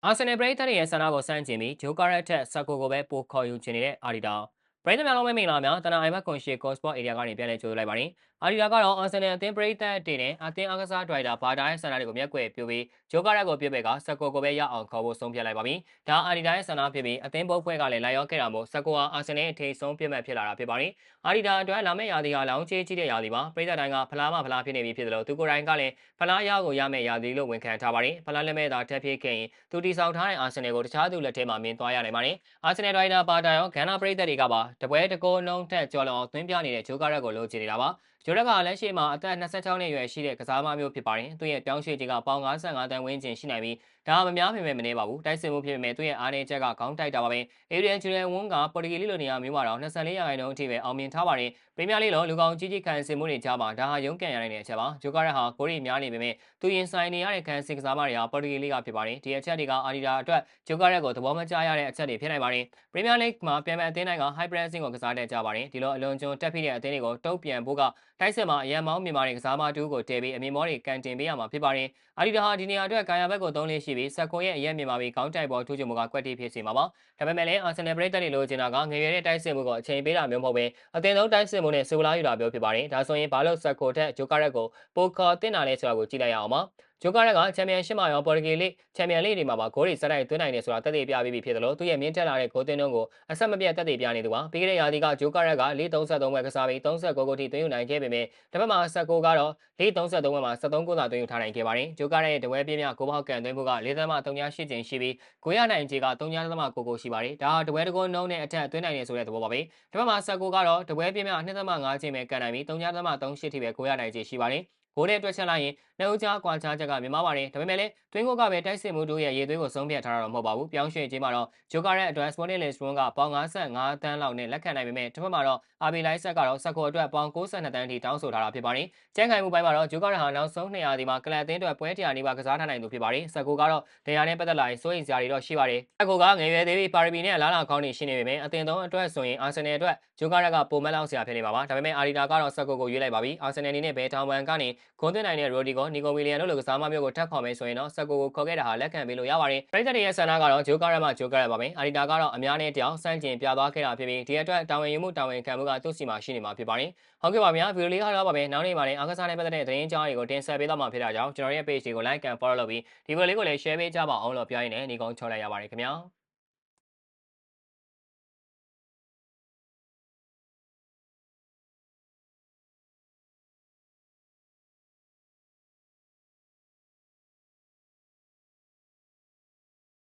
အာဆင်နယ်ပရိသတ်ရဲ့ဆန္ဒကိုစန့်ကျင်ပြီးဂျိုကာရက်ထက်ဆာကိုကိုပဲပိုခေါ်ယူချင်နေတဲ့အာဒီတာပရိသတ်များလုံးပဲမင်္ဂလာများတနအိုင်ဘတ်ကွန်ရှီကော့စပေါ့ဧရိယာကနေပြန်လည်ကြိုဆိုလိုက်ပါတယ်အာဒီတာကတော့အာဆင်နယ်အသင်းပရိသတ်တွေနဲ့အသင်းအားကစားဒရိုက်တာဘာတာရဲ့ဆန္ဒတွေကိုမျက်ကွယ်ပြုပြီးဂျိုကာရက်ကိုပြစ်ပယ်ကဆာကိုကိုပဲရအောင်ခေါ်ဖို့ဆုံးဖြတ်လိုက်ပါပြီဒါအာဒီတာရဲ့ဆန္ဒဖြစ်ပြီးအသင်းဘုတ်ဖွဲ့ကလည်းလာရောက်ခဲ့တာမို့ဆာကိုဟာအာဆင်နယ်အထိဆုံးပြစ်မှတ်ဖြစ်လာတာဖြစ်ပါတယ်အာဒီတာအတွက်လာမယ့်ရာသီကလောင်ချေးကြီးတဲ့ရာသီပါပရိသတ်တိုင်းကဖလားမဖလားဖြစ်နေပြီဖြစ်တယ်လို့သူကိုယ်တိုင်ကလည်းဖလားရကိုရမယ့်ရာသီလို့ဝန်ခံထားပါတယ်ဖလားလက်မဲ့သာတက်ဖြစ်ခဲ့ရင်သူတီဆောင်ထားတဲ့အာဆင်နယ်ကိုတခြားသူလက်ထဲမှာမြင်သွားရနိုင်ပါတယ်အာဆင်နယ်ဒရိုက်တာပါတာရောဂန်နာပရိသတ်တွေကပါတပွဲတကိုးနှုံးထက်ကျော်လွန်အောင်သွင်းပြနေတဲ့ဂျိုကာရက်ကိုလိုချင်နေတာပါဂျိုရက်ကလက်ရှိမှာအသက်26နှစ်အရွယ်ရှိတဲ့ကစားသမားမျိုးဖြစ်ပါတယ်။သူ့ရဲ့ပြောင်းရွှေ့ခြင်းကပေါင်55တန်းဝန်းကျင်ရှိနိုင်ပြီးဒါမများပေမဲ့မနေပါဘူး။တိုက်စစ်မှုဖြစ်ပေမဲ့သူ့ရဲ့အားနည်းချက်ကခေါင်းတိုက်တာပါပဲ။အေရီယန်ဂျူရန်ဝန်းကပေါ်တူဂီလိုနေရာမျိုးမှာတော့24ရာခိုင်နှုန်းအထိပဲအောင်မြင်ထားပါတယ်။ပရီးမီးယားလိလိုလူကောင်ကြီးကြီးခံစစ်မှုတွေကြားမှာဒါဟာရုန်းကန်ရနိုင်တဲ့အချက်ပါ။ဂျိုကာရက်ဟာကိုရီများနေပေမဲ့သူရင်ဆိုင်နေရတဲ့ခံစစ်ကစားသမားတွေဟာပေါ်တူဂီလိကဖြစ်ပါတယ်။ဒီအချက်တွေကအာဒီတာအတွက်ဂျိုကာရက်ကိုသဘောမကျရတဲ့အချက်တွေဖြစ်နိုင်ပါတယ်။ပရီးမီးယားလိမှာပြန်မဲ့အသင်းတိုင်းက high pressing ကိုကစားတတ်ကြပါတယ်။ဒီလိုအလွန်ကျွံတက်ဖိတဲ့အသင်းတွေကိုတုံ့ပြန်ဖို့ကတိုက်စစ်မှာအရန်မောင်းမြန်မာတွေကစားမတူကိုတည်ပြီးအမြင်မောတွေကန်တင်ပေးရမှာဖြစ်ပါတယ်။အာဒီတာဟာဒီနေရာအတွက်ကာယာဘက်ကိုသုံးလေးရှိပြီးဆက်ကွန်ရဲ့အရက်မြန်မာပြီးခေါင်းတိုက်ပေါ်ထိုးချမှုကကွက်တီဖြစ်စီမှာပါ။ဒါပေမဲ့လည်းအာဆင်နယ်ပရိသတ်တွေလိုချင်တာကငွေရတဲ့တိုက်စစ်မှုကိုအချိန်ပေးတာမျိုးမဟုတ်ဘဲအသင်းလုံးတိုက်စစ်မှုနဲ့စူလာယူတာမျိုးဖြစ်ပါတယ်။ဒါဆိုရင်ဘာလို့ဆက်ကိုထက်ဂျိုကာရက်ကိုပိုခေါ်တင်တာလဲဆိုတာကိုကြည့်လိုက်ရအောင်ပါ။ဂျိုကာရက်ကချန်ပီယံရှစ်မှာရောပေါ်တူဂီလိချန်ပီယံလိတွေမှာပါဂိုးတွေစက်တိုက်သွင်းနိုင်တယ်ဆိုတာသက်သေပြပြီးဖြစ်တယ်လို့သူ့ရဲ့မြင့်တက်လာတဲ့ဂိုးသွင်းနှုန်းကိုအဆက်မပြတ်သက်သေပြနေသူပါပြီးခဲ့တဲ့ရာသီကဂျိုကာရက်က4-33ပွဲကစားပြီး39ဂိုးထိသွင်းယူနိုင်ခဲ့ပေမဲ့တစ်ဖက်မှာ19ကတော့4-33ပွဲမှာ73ဂိုးသာသွင်းယူထားနိုင်ခဲ့ပါတယ်ဂျိုကာရက်ရဲ့တပွဲပြင်းပြဂိုးပေါက်ကန်သွင်းမှုက4.38ကျင်းရှိပြီးဂိုးရနိုင်ခြေက3.9ဂိုးရှိပါတယ်ဒါဟာတပွဲတကောနှုန်းနဲ့အထက်သွင်းနိုင်တယ်ဆိုတဲ့သဘောပါပဲတစ်ဖက်မှာ19ကတော့တပွဲပြင်းပြ2.5ကျင်းပဲကန်နိုင်ပြီး3.38ထိပဲဂိုးရနိုင်ခြေရှိပါတယ်ဂိုးနဲ့တွက်ချက်လိုက်ရင်နှစ်ဦးကြားကွာခြားချက်ကမြင်မာပါတယ်ဒါပေမဲ့လည်းတွင်းကိုကပဲတိုက်စစ်မှုတို့ရဲ့ရေသွေးကိုဆုံးဖြတ်ထားတာတော့မဟုတ်ပါဘူးပြောင်းရွှေ့ခြင်းမှာတော့ဂျိုကာရဲ့အတွက် Sporting Lisbon ကပေါင်55တန်းလောက်နဲ့လက်ခံနိုင်ပေမဲ့တစ်ဖက်မှာတော့ RB Leipzig ကတော့ဆက်ကိုအတွက်ပေါင်62တန်းထိတောင်းဆိုထားတာဖြစ်ပါတယ်ကျန်းခိုင်မှုပိုင်းမှာတော့ဂျိုကာဟာနောက်ဆုံး200ဒီမှာကလပ်အသင်းအတွက်ပွဲ100နီးပါးကစားထားနိုင်သူဖြစ်ပါတယ်ဆက်ကိုကတော့တရားနဲ့ပတ်သက်လာရင်စိုးရိမ်စရာတွေတော့ရှိပါတယ်ဆက်ကိုကငယ်ရွယ်သေးပြီးပါရဘီနဲ့အလားလာကောင်းနေရှိနေပေမဲ့အသင်းသုံးအတွက်ဆိုရင်အာဆင်နယ်အတွက်ဂျိုကာကပုံမက်လောက်စရာဖြစ်နေပါဒါပေမဲ့အာဒီတာကတော့ဆက်ကိုရွေးလိုက်ပါပြီအာဆင်နယ်အနေနဲ့ဘယ်ထောင်ပန်ကနေဂုံးသွင်းနိုင်တဲ့ရိုဒီဂိုနီကိုဝီလီယန်တို့လိုကစားမမျိုးကိုထပ်ခေါ်မယ်ဆိုရင်တော့ဆက်ကိုခေါ်ခဲ့တာဟာလက်ခံပေးလို့ရပါတယ်ပရိသတ်တွေရဲ့ဆန္ဒကတော့ဂျိုကာရမှဂျိုကာရပါပဲအာဒီတာကတော့အများနဲ့တယောက်စန့်ကျင်ပြသွားခဲ့တာဖြစ်ပြီးဒီအတွက်တာဝန်ယူမှုတာဝန်ခံမှုကသူ့စီမှာရှိနေမှာဖြစ်ပါတယ်ဟုတ်ကဲ့ပါဗျာဗီဒီယိုလေးကတော့ပါပဲနောက်နေ့မှာလည်းအားကစားနဲ့ပတ်သက်တဲ့သတင်းကြားတွေကိုတင်ဆက်ပေးသွားမှာဖြစ်တာကြောင့်ကျွန်တော်ရဲ့ page တွေကို like and follow လုပ်ပြီးဒီဗီဒီယိုလေးကိုလည်း share ပေးကြပါအောင်လို့ပြောရင်းနဲ့ညီကုန်းချော်လိုက်ရပါတယ်ခင်ဗျာ